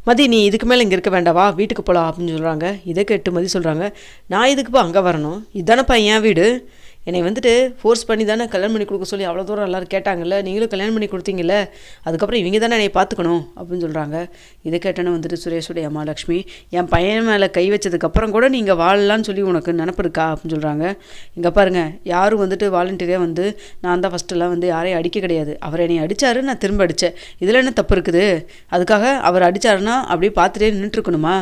மதி நீ இதுக்கு மேலே இங்கே இருக்க வேண்டாவா, வீட்டுக்கு போகலாம் அப்படின்னு சொல்கிறாங்க. இதை கேட்டு மதி சொல்கிறாங்க, நான் இதுக்குப்பா அங்கே வரணும், இதுதானப்பா என் வீடு, என்னை வந்துட்டு ஃபோர்ஸ் பண்ணி தானே கல்யாணம் பண்ணி கொடுக்க சொல்லி அவ்வளோ தூரம் எல்லோரும் கேட்டாங்கல்ல, நீங்களும் கல்யாணம் பண்ணி கொடுத்தீங்கல்ல, அதுக்கப்புறம் இவங்க தானே என்னை பார்த்துக்கணும் அப்படின்னு சொல்கிறாங்க. இதை கேட்டேன்னு வந்துட்டு சுரேஷுடைய அம்மா லக்ஷ்மி, என் பையன் மேலே கை வச்சதுக்கப்புறம் கூட நீங்கள் வாழலான்னு சொல்லி உனக்கு நினப்பு இருக்கா அப்படின்னு சொல்கிறாங்க. இங்கே பாருங்கள், யாரும் வந்துட்டு வாலண்டியராக வந்து நான் தான் ஃபஸ்ட்டெல்லாம் வந்து யாரையும் அடிக்க கிடையாது, அவர் என்னை அடித்தார், நான் திரும்ப அடித்தேன், இதில் என்ன தப்பு இருக்குது, அதுக்காக அவர் அடித்தாருன்னா அப்படியே பார்த்துட்டே நின்றுட்டுருக்கணுமா,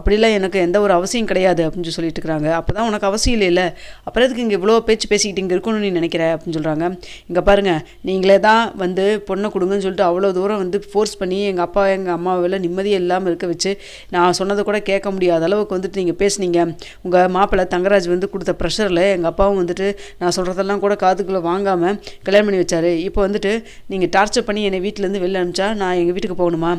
அப்படிலாம் எனக்கு எந்த ஒரு அவசியம் கிடையாது அப்படின்னு சொல்லிட்டு இருக்கிறாங்க. அப்போ தான் உனக்கு அவசியம் இல்லைல்ல, அப்புறம் எதுக்கு இங்கே இவ்வளோ பேசிக்கிட்டு இங்கே இருக்கணும்னு நீ நினைக்கிற அப்படின்னு சொல்கிறாங்க. இங்கே பாருங்கள், நீங்களே தான் வந்து பொண்ணை கொடுங்கன்னு சொல்லிட்டு அவ்வளோ தூரம் வந்து ஃபோர்ஸ் பண்ணி எங்கள் அப்பா எங்கள் அம்மாவெல்லாம் நிம்மதியாக இல்லாமல் இருக்க வச்சு நான் சொன்னதை கூட கேட்க முடியாத அளவுக்கு வந்துட்டு நீங்கள் பேசுனீங்க. உங்கள் மாப்பிள்ளை தங்கராஜ் வந்து கொடுத்த ப்ரெஷரில் எங்கள் அப்பாவும் வந்துட்டு நான் சொல்கிறதெல்லாம் கூட காதுக்குள்ளே வாங்காமல் கல்யாணம் பண்ணி வச்சார். இப்போ வந்துட்டு நீங்கள் டார்ச்சர் பண்ணி என்னை வீட்டிலேருந்து வெளில அனுப்பிச்சா நான் எங்கள் வீட்டுக்கு போகணுமா?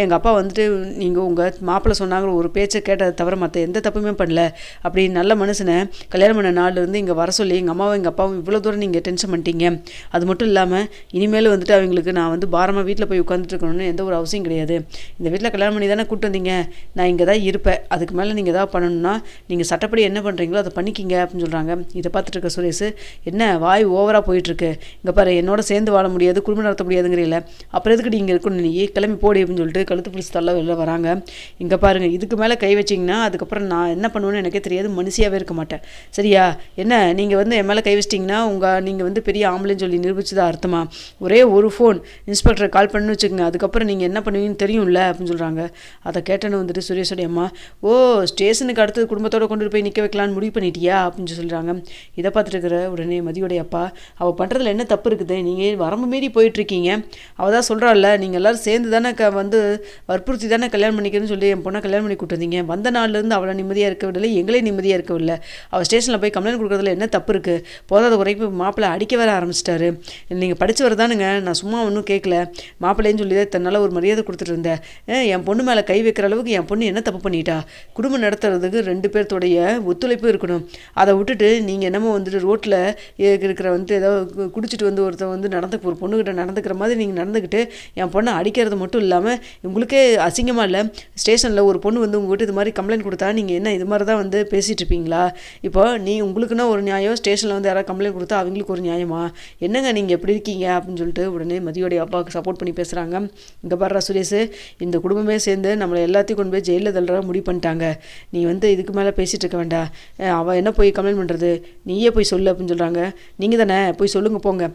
எங்கள் அப்பா வந்துட்டு நீங்கள் உங்கள் மாப்பிள்ளை சொன்னாங்க ஒரு பேச்சை கேட்டதை தவிர மற்ற எந்த தப்புமே பண்ணல, அப்படி நல்ல மனுஷனை கல்யாணம் பண்ண நாள்லேருந்து இங்கே வர சொல்லி எங்கள் அம்மாவும் எங்கள் அப்பாவும் இவ்வளோ தூரம் நீங்கள் டென்ஷன் பண்ணிட்டீங்க. அது மட்டும் இல்லாமல் இனிமேல் வந்துட்டு அவங்களுக்கு நான் வந்து பாரமாக வீட்டில் போய் உட்காந்துட்டு இருக்கணும்னு எந்த ஒரு அவசியம் கிடையாது. இந்த வீட்டில் கல்யாணம் பண்ணி தானே கூப்பிட்டு வந்தீங்க, நான் இங்கே தான் இருப்பேன், அதுக்கு மேலே நீங்கள் எதாவது பண்ணணும்னா நீங்கள் சட்டப்படி என்ன பண்ணுறீங்களோ அதை பண்ணிக்கிங்க அப்படின்னு சொல்கிறாங்க. இதை பார்த்துட்டு இருக்க சுரேஷ், என்ன வாய் ஓவராக போயிட்டுருக்கு, இங்கே பாரு என்னோட சேர்ந்து வாழ முடியாது, குடும்பம் நடத்த முடியாதுங்கிறீங்கள, அப்புறம் எதுக்கு நீங்கள் இருக்கணும், நீ கிளம்பி போடி அப்படின்னு சொல்லிட்டு கழுத்து பிடிச்சி தள்ள வெளில வராங்க. இங்கே பாருங்கள், இதுக்கு மேலே கை வச்சிங்கன்னா அதுக்கப்புறம் நான் என்ன பண்ணுவேன்னு எனக்கே தெரியாது, மனுஷியாகவே இருக்க மாட்டேன், சரியா? என்ன நீங்கள் வந்து என் மேலே கை வச்சிட்டிங்கன்னா நீங்கள் வந்து பெரிய ஆம்பளைன்னு சொல்லி நிரூபிச்சதா அர்த்தமா? ஒரே ஒரு ஃபோன் இன்ஸ்பெக்டரை கால் பண்ணு வச்சுக்கோங்க, அதுக்கப்புறம் நீங்கள் என்ன பண்ணுவீங்கன்னு தெரியும்ல அப்படின்னு சொல்கிறாங்க. அதை கேட்டேன்னு வந்துட்டு சுரேஷோடைய அம்மா, ஓ ஸ்டேஷனுக்கு அடுத்தது குடும்பத்தோடு கொண்டு போய் நிற்க வைக்கலான்னு முடிவு பண்ணிட்டியா அப்படின்னு சொல்கிறாங்க. இதை பார்த்துட்டு இருக்கிற உடனே மதியோடைய அப்பா, அவள் பண்ணுறதுல என்ன தப்பு இருக்குது, நீங்கள் வரம்பு மீறி போயிட்டுருக்கீங்க, அவள் தான் சொல்கிறாள்ல நீங்கள் எல்லோரும் சேர்ந்து தானே வந்து வற்புறுத்தி தானே கல்யாணம் பண்ணிக்கிறேன்னு சொல்லி என் பொண்ணை கல்யாணம் பண்ணி கூட்டு வந்தீங்க, வந்த நாள்லேருந்து அவளை நிம்மதியாக இருக்கவில்லை, எங்களே நிம்மதியாக இருக்கவில்லை, அவள் ஸ்டேஷனில் போய் கம்ப்ளைண்ட் கொடுக்குறதுல என்ன தப்பு இருக்குது, போதாத குறைப்பு மாப்பிள்ளை அடிக்க வர ஆரம்பிச்சிட்டாரு, நீங்கள் படித்தவர் தானுங்க, நான் சும்மா ஒன்றும் கேட்கல, மாப்பிள்ளைன்னு சொல்லி தன்னால் ஒரு மரியாதை கொடுத்துட்டு இருந்தேன், என் பொண்ணு மேலே கை வைக்கிற அளவுக்கு என் பொண்ணு என்ன தப்பு பண்ணிட்டா, குடும்பம் நடத்துறதுக்கு 2 பேர்த்தோடைய ஒத்துழைப்பு இருக்கணும், அதை விட்டுட்டு நீங்கள் என்னமோ வந்துட்டு ரோட்டில் இருக்கிற வந்து ஏதோ குடிச்சிட்டு வந்து ஒருத்தர் வந்து ஒரு பொண்ணுக்கிட்ட நடந்துக்கிற மாதிரி நீங்கள் நடந்துக்கிட்டு என் பொண்ணை அடிக்கிறது மட்டும் இல்லாமல் உங்களுக்கே அசிங்கமாக இல்லை, ஸ்டேஷனில் ஒரு பொண்ணு வந்து உங்கள்கிட்ட இது மாதிரி கம்ப்ளைண்ட் கொடுத்தா நீங்கள் என்ன இது மாதிரி தான் வந்து பேசிகிட்டு இருப்பீங்களா, இப்போ உங்களுக்குன்னா ஒரு நியாயம், ஸ்டேஷனில் வந்து யாராவது கம்ப்ளைண்ட் கொடுத்தா அவங்களுக்கு ஒரு நியாயமா, என்னங்க நீங்கள் எப்படி இருக்கீங்க அப்படின்னு சொல்லிட்டு உடனே மதியோடைய அப்பாவுக்கு சப்போர்ட் பண்ணி பேசுகிறாங்க. இங்கே பாடுறா சுரேஷ், இந்த குடும்பமே சேர்ந்து நம்மளை எல்லாத்தையும் கொண்டு போய் ஜெயிலில் தள்ளுற முடிவு பண்ணிட்டாங்க, நீ வந்து இதுக்கு மேலே பேசிகிட்டு இருக்க வேண்டாம், அவள் என்ன போய் கம்ப்ளைண்ட் பண்ணுறது, நீயே போய் சொல்லு அப்படின்னு சொல்கிறாங்க. நீங்கள் தானே போய் சொல்லுங்கள், போங்க,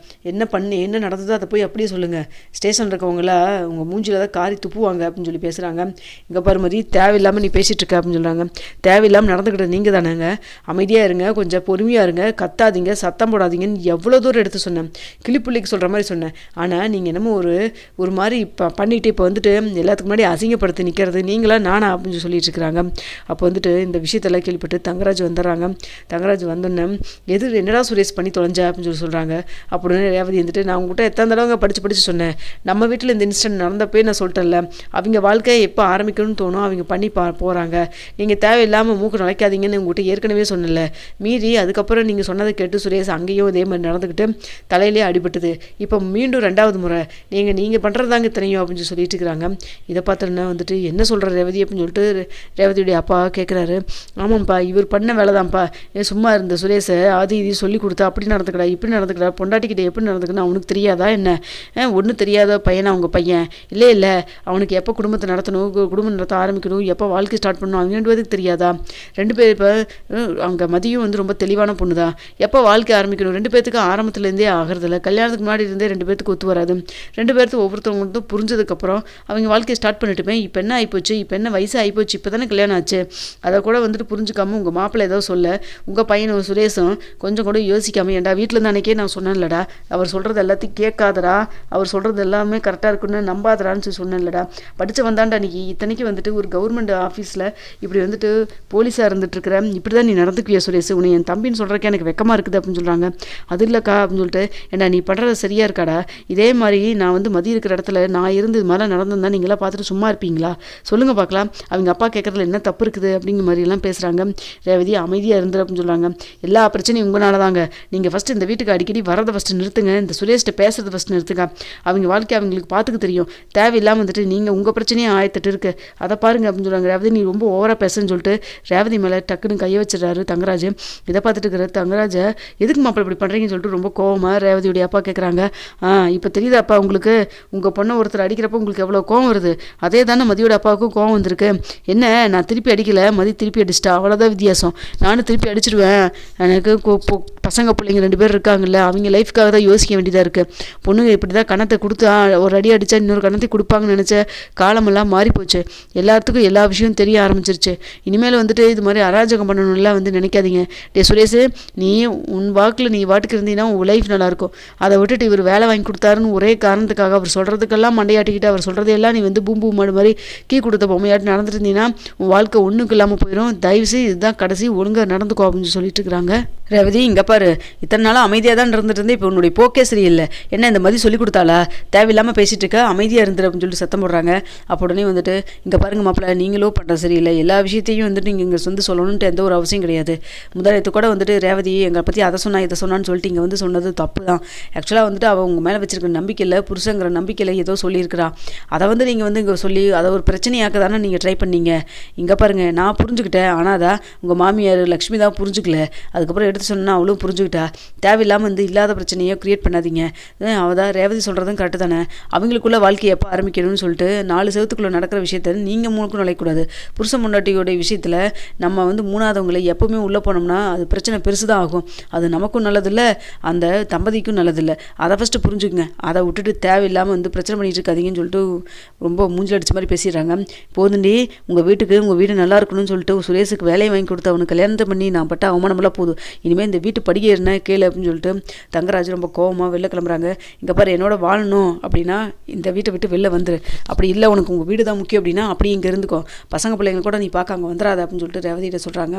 என்ன நடந்ததோ அதை போய் அப்படியே சொல்லுங்கள், ஸ்டேஷனில் இருக்கவங்கள உங்கள் மூஞ்சில் தான் காரி துப்புவாங்க அப்படின்னு சொல்லி பேசுகிறாங்க. இங்கே பாரு மதி, தேவையில்லாமல் நீ பேசிகிட்டு இருக்க அப்படின்னு சொல்கிறாங்க. தேவையில்லாமல் நடந்துக்கிட்ட நீங்கள் தானேங்க, அமைதியாக இருங்க, கொஞ்சம் பொறுமையாக இருங்க, கத்தாதீங்க, சத்தம் போடாதீங்கன்னு எவ்வளோ தூரம் எடுத்து சொன்னேன், கிளிப்புள்ளிக்கு சொல்கிற மாதிரி சொன்னேன், ஆனால் நீங்கள் என்னமோ ஒரு மாதிரி இப்போ பண்ணிவிட்டு இப்போ வந்துட்டு எல்லாத்துக்கு முன்னாடி அசிங்கப்படுத்தி நிற்கிறது நீங்களா நானா அப்படின்னு சொல்லிட்டு இருக்கிறாங்க. அப்போ வந்துட்டு இந்த விஷயத்தெல்லாம் கேள்விப்பட்டு தங்கராஜ் வந்துடுறாங்க. தங்கராஜ் வந்தோன்னே என்னடா சுரேஷ் பண்ணி தொலைஞ்ச அப்படின்னு சொல்கிறாங்க. அப்படின்னு ரேவதி வந்துட்டு, நான் உங்கள்கிட்ட எத்தனை தடவை படித்து சொன்னேன், நம்ம வீட்டில் இந்த இன்சிடென்ட் நடந்தப்பே நான் சொல்லிட்டேன்ல, அவங்க வாழ்க்கையை எப்போ ஆரம்பிக்கணும்னு தோணும் அவங்க பண்ணி போகிறாங்க, நீங்கள் தேவையில்லாமல் மூக்கு நுழைக்காதீங்கன்னு உங்கள்கிட்ட ஏற்கனவே சொன்னல, மீறி அதுக்கப்புறம் நீங்கள் சொன்னதை கேட்டு சுரேஷ் அங்கேயும் இதே மாதிரி நடந்துக்கிட்டு தலையிலே அடிபட்டுது, இப்போ மீண்டும் 2வது முறை நீங்கள் பண்ணுறது தாங்க தெரியும் அப்படின்னு சொல்லிட்டு இருக்கிறாங்க. இதை பார்த்தோன்னா வந்துட்டு என்ன சொல்கிற ரேவதி அப்படின்னு சொல்லிட்டு ரேவதியுடைய அப்பா கேட்குறாரு. ஆமாம்ப்பா, இவர் பண்ண வேலை தான்ப்பா, சும்மா இருந்த சுரேஷை அது இது சொல்லி கொடுத்தா அப்படி நடந்துக்கடா இப்படி நடந்துக்கடா, பொண்டாட்டிக்கிட்ட எப்படி நடந்துக்கணும் அவனுக்கு தெரியாதா என்ன, ஒன்றும் தெரியாத பையனா அவங்க பையன், இல்லை அவனுக்கு எப்போ குடும்பத்தை நடத்தணும், குடும்பம் நடத்த ஆரம்பிக்கணும், எப்போ வாழ்க்கை ஸ்டார்ட் பண்ணணும் அவங்க 2 பேருக்கு தெரியாதா, 2 பேர் இப்போ அவங்க மதியும் வந்து ரொம்ப தெளிவான பொண்ணு தான், எப்போ வாழ்க்கை ஆரம்பிக்கணும் 2 பேர்த்துக்கு ஆரம்பத்துலேருந்தே ஆகிறதில்ல, கல்யாணத்துக்கு முன்னாடி இருந்தே 2 பேர்த்துக்கு ஒத்து வராது, 2 பேர்த்துக்கு ஒவ்வொருத்தவங்க மட்டும் புரிஞ்சதுக்கப்புறம் அவங்க வாழ்க்கையை ஸ்டார்ட் பண்ணிட்டுமே, இப்போ என்ன ஆகிப்போச்சு, இப்போ என்ன வயசு ஆகிப்போச்சு, இப்போ தானே கல்யாணம் ஆச்சு, அதை கூட வந்துட்டு புரிஞ்சுக்காமல் உங்கள் மாப்பிள்ளை ஏதோ சொல்ல உங்கள் பையனும் சுரேஷும் கொஞ்சம் கூட யோசிக்காமல், ஏன்டா வீட்டில் இருந்து அன்றைக்கே நான் சொன்னேன்லடா, அவர் சொல்கிறது எல்லாத்தையும் கேட்காதடா, அவர் சொல்கிறது எல்லாமே கரெக்டாக இருக்குன்னு நம்பாதடான்னு சொன்னேன்லடா, படித்து வந்தாண்டா அன்றைக்கி, இத்தனைக்கு வந்துட்டு ஒரு கவர்மெண்ட் ஆஃபீஸில் இப்படி வந்துட்டு போலீஸாக இருந்துட்டுருக்கிறேன், இப்படி தான் நீ நடந்துக்குவியா சுரேஷ், உன்னை என் தம்பின்னு சொல்கிறக்கே எனக்கு வெக்கமாக இருக்குது அப்படின்னு சொல்கிறாங்க. அது இல்லைக்கா அப்படின்னு சொல்லிட்டு, ஏன்னா நீ பண்ணுறது சரியாக இருக்காடா, இதே மாதிரி நான் வந்து மதி இருக்கிற இடத்துல நான் இருந்து இது மாதிரிலாம் நடந்திருந்தா நீங்களாம் பார்த்துட்டு சும்மா இருப்பீங்களா, சொல்லுங்கள் பார்க்கலாம், அவங்க அப்பா கேட்குறதுல என்ன தப்பு இருக்குது அப்படிங்கிற மாதிரிலாம் பேசுகிறாங்க. ரேவதி அமைதியாக இருந்து அப்படின்னு சொல்கிறாங்க. எல்லா பிரச்சனையும் உங்களால தாங்க, நீங்கள் ஃபஸ்ட்டு இந்த வீட்டுக்கு அடிக்கடி வரதை ஃபஸ்ட்டு நிறுத்துங்க, இந்த சுரேஷ்ட பேசுறதை ஃபஸ்ட்டு நிறுத்துங்க. அவங்க வாழ்க்கை அவங்களுக்கு பார்த்துக்க தெரியும், தேவையில்லாமல் வந்துட்டு நீங்கள் உங்கள் பிரச்சனையும் ஆயத்திட்டு இருக்கு, அதை பாருங்க அப்படின்னு சொல்கிறாங்க. ரேவதி நீ ரொம்ப ஓவராக பேசுன்னு சொல்லிட்டு ரேவதி மேலே டக்குன்னு கையை வச்சிடறாரு தங்கராஜ். இதை பார்த்துட்டு இருக்கிற தங்கராஜை எதுக்கு மாப்பிள்ளை இப்படி பண்ணுறீங்கன்னு சொல்லிட்டு ரொம்ப கோவமாக ரேவதியுடைய அப்பா கேட்குறாங்க. இப்போ தெரியுதா அப்பா உங்களுக்கு, உங்கள் பொண்ணை ஒருத்தர் அடிக்கிறப்ப உங்களுக்கு எவ்வளோ கோவம் வருது, அதே தானே மதியோட அப்பாவுக்கும் கோவம் வந்திருக்கு. என்ன நான் திருப்பி அடிக்கலை, மதி திருப்பி அடிச்சிட்டா, அவ்வளோதான் வித்தியாசம், நானும் திருப்பி அடிச்சிடுவேன். எனக்கு பசங்க பிள்ளைங்க 2 பேர் இருக்காங்கல்ல, அவங்க லைஃப்க்காக தான் யோசிக்க வேண்டியதாக இருக்குது. பொண்ணுங்க இப்படி தான் கணத்தை கொடுத்தா ஒரு அடி அடித்தா இன்னொரு கணத்தை கொடுப்பாங்கன்னு நினச்ச காலமெல்லாம் மாறிப்போச்சு, எல்லாத்துக்கும் எல்லா விஷயமும் தெரிய ஆரம்பிச்சிருச்சு. இனிமேல் வந்துட்டு இது மாதிரி அராஜகம் பண்ணணும்லாம் வந்து நினைக்காதீங்க. சுரேஷ், நீ உன் வாக்கில் நீ வாட்டுக்கு இருந்தீங்கன்னா உன் லைஃப் நல்லாயிருக்கும். அதை விட்டுட்டு இவர் வேலை வாங்கி கொடுத்தாருன்னு ஒரே காரணத்துக்காக அவர் சொல்கிறதுக்கெல்லாம் மண்டையாட்டிக்கிட்டு அவர் சொல்கிறதையெல்லாம் நீ வந்து பூம்பு மாடு மாதிரி கீ கொடுத்த பொம்மையாட்டு நடந்துருந்தீங்கன்னா உன் வாழ்க்கை ஒன்றுக்கு இல்லாமல் போயிடும். தயவுசெய்து இதுதான் கடைசி, ஒழுங்காக நடந்துக்கோ அப்படின்னு சொல்லிட்டு இருக்கிறாங்க. ரேவதி இங்கே பாரு, இத்தனை நாளாக அமைதியாக தான் இருந்துட்டு இருந்தேன், இப்போ உன்னுடைய போக்கே சரியில்லை, என்ன இந்த மாதிரி சொல்லி கொடுத்தாளா, தேவையில்லாமல் பேசிட்டு இருக்க, அமைதியாக இருந்துரு அப்படின்னு சொல்லிட்டு சத்தம் போடுறாங்க. அப்போ உடனே வந்துட்டு இங்கே பாருங்க மாப்பிள்ள, நீங்களும் பண்ணுறது சரியில்லை, எல்லா விஷயத்தையும் வந்துட்டு நீங்கள் இங்கே வந்து சொல்லணுன்ட்டு எந்த ஒரு அவசியம் கிடையாது. முதலத்து கூட வந்துட்டு ரேவதி எங்களை பற்றி அதை சொன்னா இதை சொன்னான்னு சொல்லிட்டு இங்கே வந்து சொன்னது தப்பு தான். ஆக்சுவலாக வந்துட்டு அவள் உங்கள் மேலே வச்சிருக்க நம்பிக்கையில், புருஷங்கிற நம்பிக்கையில் ஏதோ சொல்லியிருக்கிறா, அதை வந்து நீங்கள் வந்து இங்கே சொல்லி அதை ஒரு பிரச்சனையாக்க தானே நீங்கள் ட்ரை பண்ணீங்க. இங்கே பாருங்கள், நான் புரிஞ்சுக்கிட்டேன், ஆனால் அதான் உங்கள் மாமியார் லக்ஷ்மி தான் புரிஞ்சுக்கல, அதுக்கப்புறம் எடுத்து சொன்னா அவளும் புரிஞ்சுக்கிட்டா, தேவையில்லாமல் வந்து இல்லாத பிரச்சனையோ க்ரியேட் பண்ணாதீங்க. அவள் தான் ரேவதி சொல்கிறதும் கரெக்டு தானே, அவங்களுக்குள்ள வாழ்க்கையை எப்போ ஆரம்பிக்கணும்னு சொல்லிட்டு 4 செவத்துக்குள்ளே நடக்கிற விஷயத்த நீங்கள் மூணுக்கும் நுழையக்கூடாது. புருஷ முன்னாட்டியோடைய விஷயத்தில் நம்ம வந்து மூணாதவங்களை எப்போவுமே உள்ளே போனோம்னா அது பிரச்சனை பெருசு தான் ஆகும். அது நமக்கும் நல்லதில்லை, அந்த தம்பதிக்கும் நல்லதில்லை. அதை ஃபஸ்ட்டு புரிஞ்சுக்குங்க. அதை விட்டுட்டு தேவையில்லாமல் வந்து பிரச்சனை பண்ணிட்டு இருக்காதீங்கன்னு சொல்லிட்டு ரொம்ப மூஞ்சில் அடிச்ச மாதிரி பேசிடுறாங்க. போதுண்டி, உங்கள் வீட்டுக்கு உங்கள் வீடு நல்லா இருக்கணும்னு சொல்லிட்டு சுரேஷுக்கு வேலையை வாங்கி கொடுத்து அவனுக்கு கல்யாணத்தை பண்ணி நான் பட்ட அவமானமெல்லாம் போதும், இனிமேல் இந்த வீட்டு படிக்கிறேன்னா கேளு அப்படின்னு சொல்லிட்டு தங்கராஜ் ரொம்ப கோவமாக வெளில கிளம்புறாங்க. இங்கே பாரு, என்னோட வாழணும் அப்படின்னா இந்த வீட்டை விட்டு வெளில வந்துரு, அப்படி இல்லை உனக்கு உங்கள் வீடு தான் முக்கியம் அப்படின்னா அப்படி இங்கே இருந்துக்கோ, பசங்க பிள்ளைங்க கூட நீ பார்க்க அங்கே வந்துடாத அப்படின்னு சொல்லிட்டு ரேவதிகிட்ட சொல்கிறாங்க.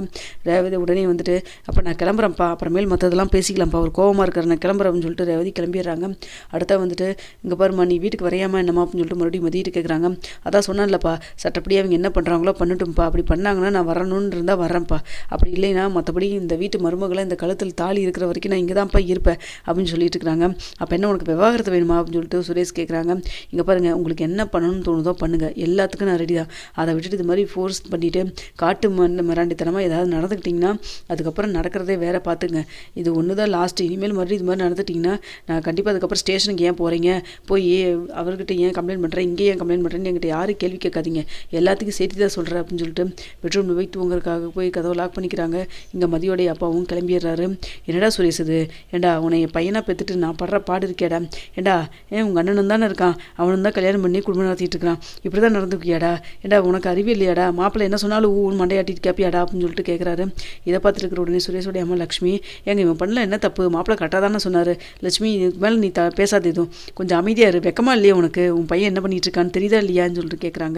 ரேவதி உடனே வந்துட்டு அப்போ நான் கிளம்புறேன்ப்பா, அப்புறமேல் மற்றதெல்லாம் பேசிக்கலாம்ப்பா, ஒரு கோவமாக இருக்கிற நான் கிளம்புறேன்னு சொல்லிட்டு ரேவதி கிளம்பிடுறாங்க. அடுத்த வந்துட்டு இங்கே பாருமா, நீ வீட்டுக்கு வரையாமல் என்னம்மா அப்படின்னு சொல்லிட்டு மறுபடியும் மதியிட்டு கேட்குறாங்க. அதான் சொன்னான்லப்பா, சட்டப்படி அவங்க என்ன பண்ணுறாங்களோ பண்ணட்டும்ப்பா, அப்படி பண்ணாங்கன்னா நான் வரணும்னு இருந்தால் வரேன்ப்பா, அப்படி இல்லைன்னா மற்றபடி இந்த வீட்டு மருமகளை இந்த கழுத்தில் தாலி இருக்கிற வரைக்கும் நான் இங்கே தான்ப்பா இருப்பேன் அப்படின்னு சொல்லிட்டு இருக்கிறாங்க. அப்போ என்ன உனக்கு விவாகரத்து வேணுமா அப்படின்னு சொல்லிட்டு சுரேஷ் கேட்குறாங்க. இங்கே பாருங்கள், உங்களுக்கு என்ன பண்ணணும்னு தோணுதோ பண்ணுங்கள், எல்லாத்துக்கும் நான் ரெடி தான். அதை விட்டுட்டு இது மாதிரி ஃபோர்ஸ் பண்ணிவிட்டு காட்டு மிராண்டித்தனமாக ஏதாவது நடந்துக்கிட்டிங்கன்னா அதுக்கப்புறம் நடக்கிறதே வேறு பார்த்துங்க. இது ஒன்று தான் லாஸ்ட்டு, இனிமேல் மறுபடியும் இது மாதிரி நடந்துட்டிங்கன்னா நான் கண்டிப்பாக அதுக்கப்புறம் ஸ்டேஷனுக்கு ஏன் போகிறீங்க, போய் அவர்கிட்ட ஏன் கம்ப்ளைண்ட் பண்ணுறேன், இங்கே ஏன் கம்ப்ளைண்ட் பண்ணுறேன்னு என்கிட்ட யாரும் கேள்வி கேட்காதீங்க, எல்லாத்துக்கும் சேர்த்து தான் சொல்கிறேன் அப்படின்னு சொல்லிட்டு பெட்ரூம் போய் தூங்குறதுக்காக போய் கதவை லாக் பண்ணிக்கிறாங்க. இங்கே மதியோடைய அப்பாவும் கிளம்பிடுறாரு. என்னடா சுரேஷ் இது, ஏண்டா உன்னை என் பையனாக பெற்றுட்டு நான் படுற பாடு இருக்கேடா, ஏண்டா உங்கள் அண்ணனும் தானே இருக்கான், அவனும் தான் கல்யாணம் பண்ணி குடும்பம் நடத்திட்டு இருக்கிறான், இப்படி தான் நடந்துக்கியாடா, ஏண்டா உனக்கு அறிவு இல்லையாடா, மாப்பிள்ளை என்ன சொன்னாலும் மண்டையாட்டிட்டு கேப்பியாடா அப்படின்னு சொல்லிட்டு கேட்குறாரு. இதை பார்த்துட்டு இருக்கிற உடனே சுரேஷோடைய அம்மா லக்ஷ்மி, ஏங்க இவன் பண்ணல என்ன தப்பு, மாப்பிள்ளை கரெக்டாக தானே சொன்னார், லட்சுமி இதுக்கு மேலே நீ பேசாத, எதுவும் கொஞ்சம் அமைதியாக இரு, வெக்கமா இல்லையா உனக்கு, உன் பையன் என்ன பண்ணிட்டு இருக்கான்னு தெரியுதா இல்லையான்னு சொல்லிட்டு கேட்குறாங்க.